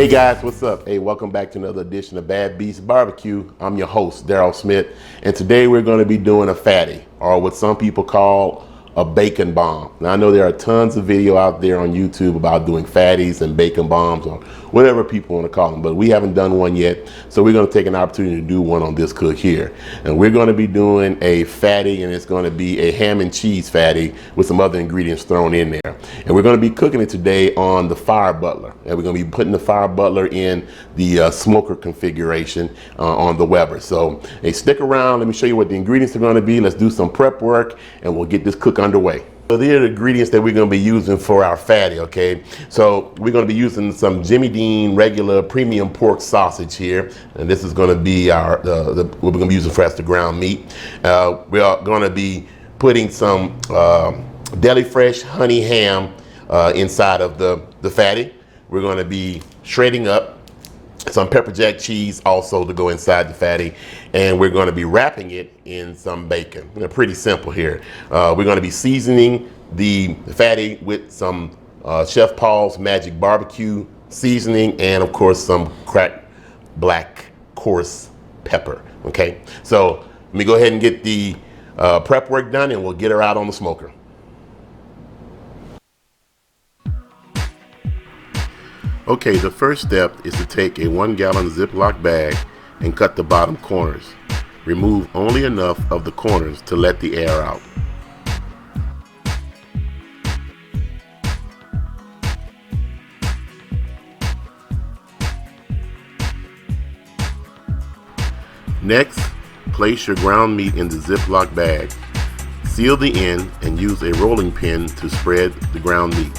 Hey guys, what's up? Hey, welcome back to another edition of Bad Beast Barbecue. I'm your host, Daryl Smith, and today we're going to be doing a fatty, or what some people call a bacon bomb. Now I know there are tons of video out there on YouTube about doing fatties and bacon bombs, or whatever people want to call them, but we haven't done one yet, so we're going to take an opportunity to do one on this cook here. And we're going to be doing a fatty, and it's going to be a ham and cheese fatty with some other ingredients thrown in there. And we're going to be cooking it today on the fire Butler, and we're going to be putting the fire Butler in the smoker configuration on the Weber. So hey, stick around, let me show you what the ingredients are going to be. Let's do some prep work and we'll get this cook underway. So these are the ingredients that we're going to be using for our fatty, okay? So we're going to be using some Jimmy Dean regular premium pork sausage here, and this is going to be our what we're going to be using for as the ground meat. We are going to be putting some deli fresh honey ham inside of the fatty. We're going to be shredding up some pepper jack cheese also to go inside the fatty, and we're going to be wrapping it in some bacon. Pretty simple here. We're going to be seasoning the fatty with some Chef Paul's Magic Barbecue seasoning, and of course some cracked black coarse pepper. Okay, so let me go ahead and get the prep work done, and we'll get her out on the smoker. Okay, the first step is to take a 1 gallon ziplock bag and cut the bottom corners. Remove only enough of the corners to let the air out. Next, place your ground meat in the ziplock bag. Seal the end and use a rolling pin to spread the ground meat.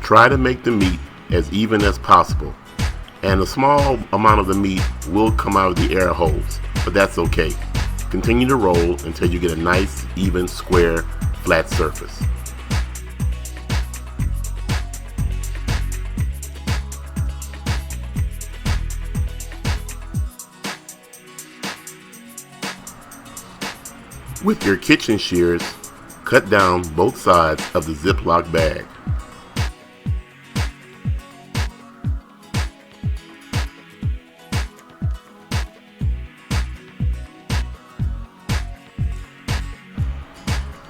Try to make the meat as even as possible, and a small amount of the meat will come out of the air holes, but that's okay. Continue to roll until you get a nice, even, square, flat surface. With your kitchen shears, cut down both sides of the Ziploc bag.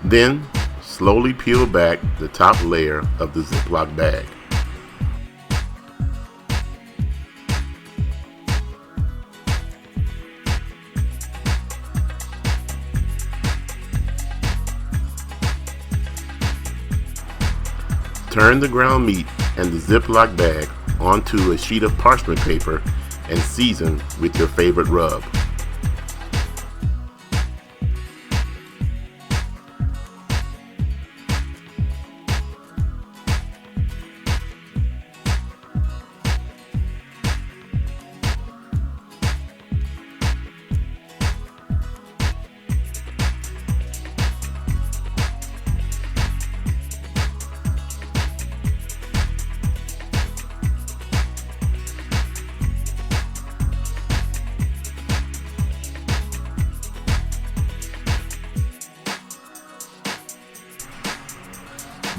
Then, slowly peel back the top layer of the Ziploc bag. Turn the ground meat and the Ziploc bag onto a sheet of parchment paper and season with your favorite rub.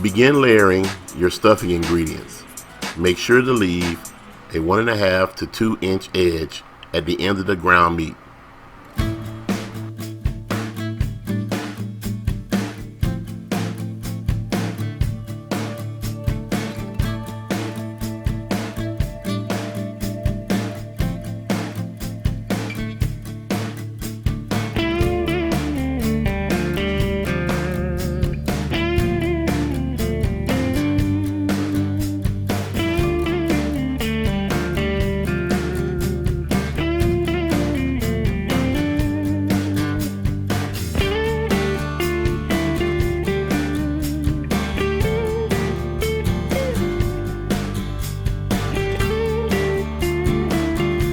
Begin layering your stuffing ingredients. Make sure to leave a 1.5 to 2 inch edge at the end of the ground meat.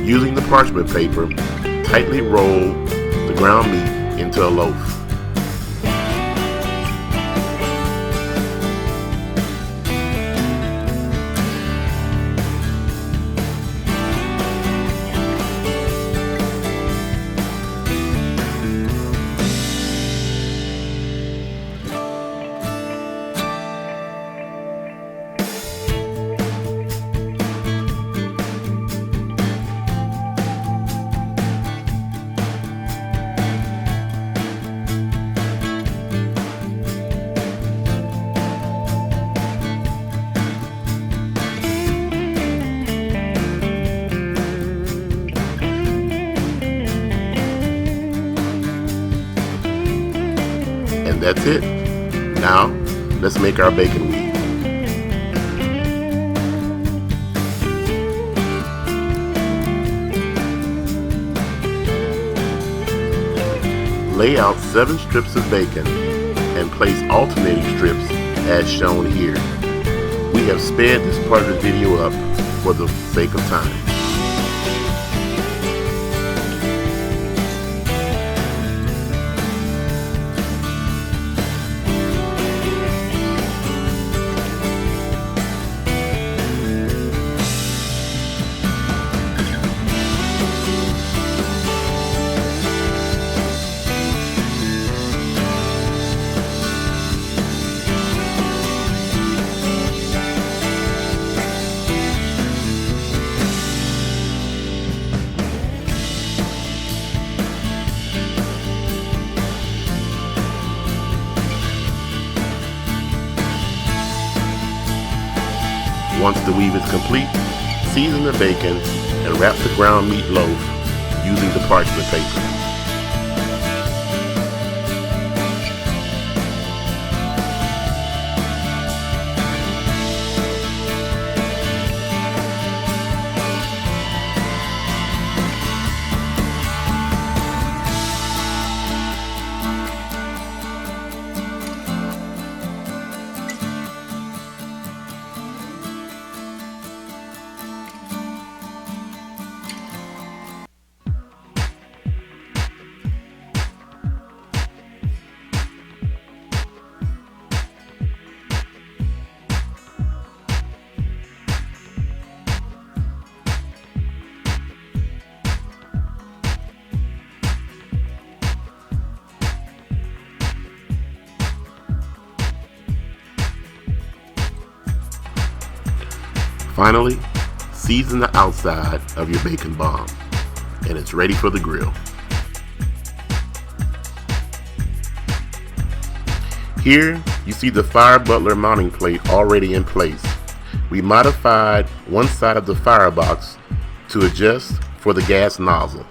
Using the parchment paper, tightly roll the ground meat into a loaf. And that's it. Now, let's make our bacon weave. Lay out 7 strips of bacon and place alternating strips as shown here. We have sped this part of the video up for the sake of time. Once the weave is complete, season the bacon and wrap the ground meat loaf using the parchment paper. Finally, season the outside of your bacon bomb, and it's ready for the grill. Here, you see the Fire Butler mounting plate already in place. We modified one side of the firebox to adjust for the gas nozzle.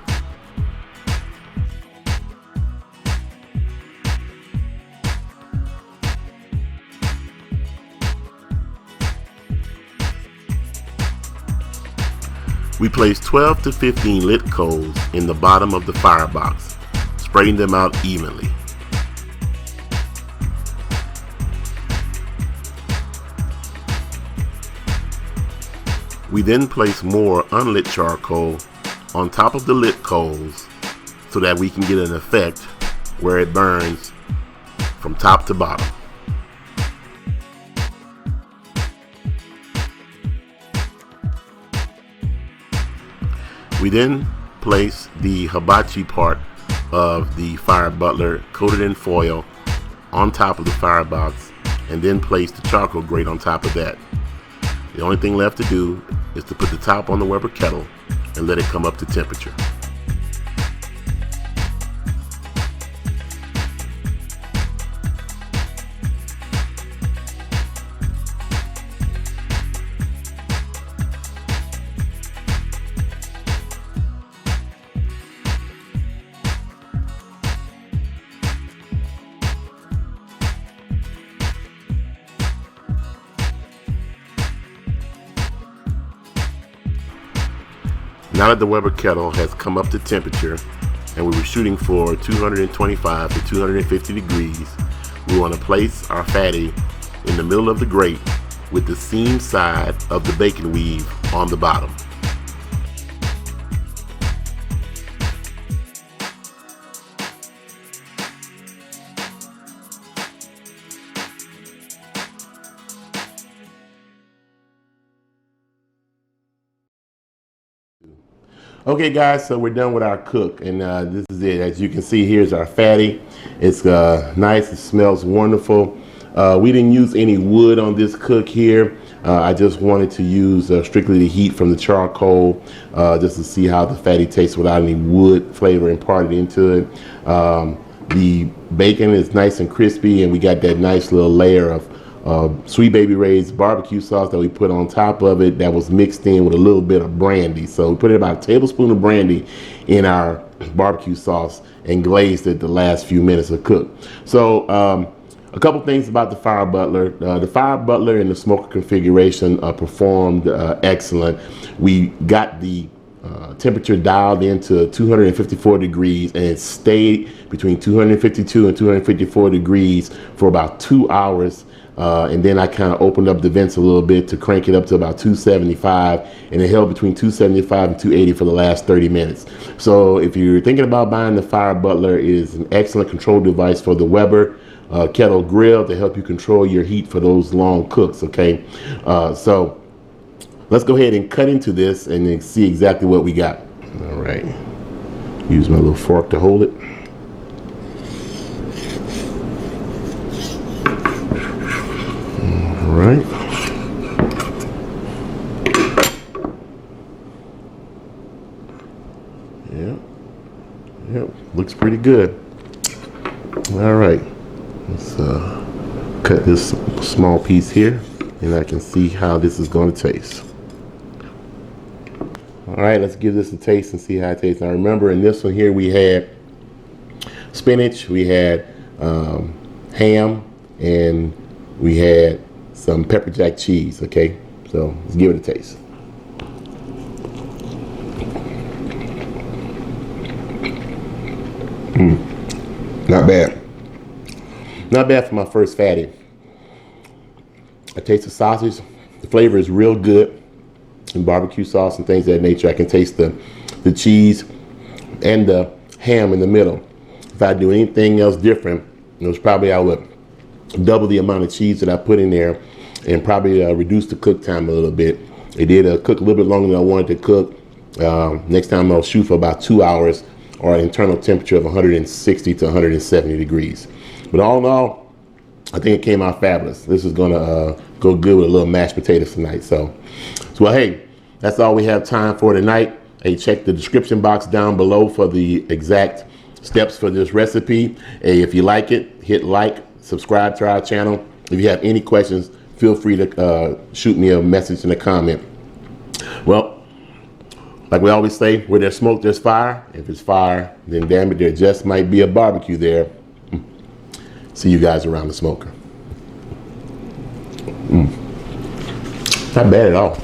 We placed 12 to 15 lit coals in the bottom of the firebox, spreading them out evenly. We then place more unlit charcoal on top of the lit coals so that we can get an effect where it burns from top to bottom. We then place the hibachi part of the Fire Butler coated in foil on top of the firebox, and then place the charcoal grate on top of that. The only thing left to do is to put the top on the Weber kettle and let it come up to temperature. Now that the Weber kettle has come up to temperature, and we were shooting for 225 to 250 degrees, we want to place our fatty in the middle of the grate with the seam side of the bacon weave on the bottom. Okay guys, so we're done with our cook, and this is it. As you can see, here's our fatty. It's nice, it smells wonderful. We didn't use any wood on this cook here. I just wanted to use strictly the heat from the charcoal, just to see how the fatty tastes without any wood flavor imparted into it. The bacon is nice and crispy, and we got that nice little layer of Sweet Baby Ray's barbecue sauce that we put on top of it that was mixed in with a little bit of brandy. So we put about a tablespoon of brandy in our barbecue sauce and glazed it the last few minutes of cook. So a couple things about the Fire Butler. The Fire Butler in the smoker configuration performed excellent. We got the temperature dialed into 254 degrees, and it stayed between 252 and 254 degrees for about 2 hours. And then I kind of opened up the vents a little bit to crank it up to about 275, and it held between 275 and 280 for the last 30 minutes. So if you're thinking about buying the Fire Butler, it is an excellent control device for the Weber Kettle grill to help you control your heat for those long cooks. Okay, so let's go ahead and cut into this and then see exactly what we got. All right, use my little fork to hold it. All right. Yep, looks pretty good. All right, let's cut this small piece here, and I can see how this is going to taste. All right, let's give this a taste and see how it tastes. Now remember, in this one here we had spinach, we had ham, and we had some pepper jack cheese. Okay, so let's give it a taste. Not bad. Not bad for my first fatty. I taste the sausage. The flavor is real good. And barbecue sauce and things of that nature. I can taste the cheese and the ham in the middle. If I do anything else different, it was probably I would double the amount of cheese that I put in there and probably reduce the cook time a little bit. It did cook a little bit longer than I wanted to cook. Next time I'll shoot for about 2 hours, or an internal temperature of 160 to 170 degrees. But all in all, I think it came out fabulous. This is gonna go good with a little mashed potatoes tonight. So well, hey, that's all we have time for tonight. Hey, check the description box down below for the exact steps for this recipe. Hey, if you like it, hit like, subscribe to our channel. If you have any questions, feel free to shoot me a message in a comment. Well, like we always say, where there's smoke, there's fire. If it's fire, then damn it, there just might be a barbecue there. See you guys around the smoker. Not bad at all.